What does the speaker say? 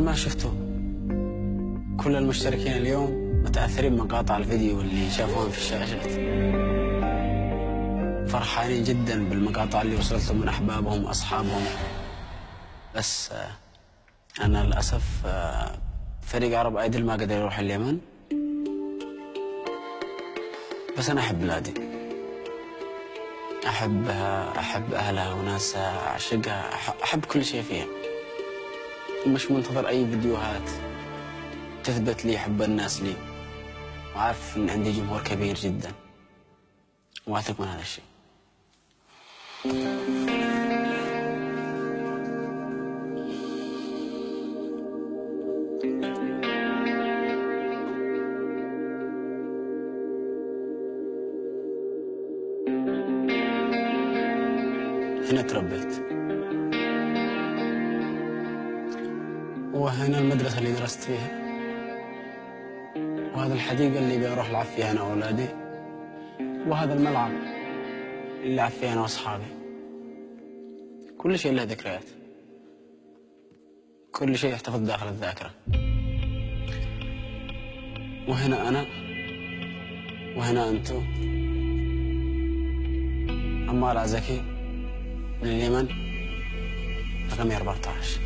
مثل ما شفتوا كل المشتركين اليوم متأثرين بمقاطع الفيديو اللي شافوها في الشاشات، فرحانين جدا بالمقاطع اللي وصلتهم من أحبابهم وأصحابهم. بس أنا للأسف فريق عرب أيدل ما قدر يروح اليمن. بس أنا أحب بلادي، أحبها، أحب أهلها وناسها، أعشقها، أحب كل شيء فيها. مش منتظر أي فيديوهات تثبت لي حب الناس لي، وعارف إن عندي جمهور كبير جدا واثق من هذا الشيء. هنا تربيت، وهنا المدرسة اللي درست فيها، وهذا الحديقة اللي بروح ألعب فيها أنا وأولادي، وهذا الملعب اللي ألعب فيه أنا وأصحابي. كل شيء له ذكريات، كل شيء يحتفظ داخل الذاكرة. وهنا أنا، وهنا أنتو. عمار عزكي من اليمن، رقمي 14.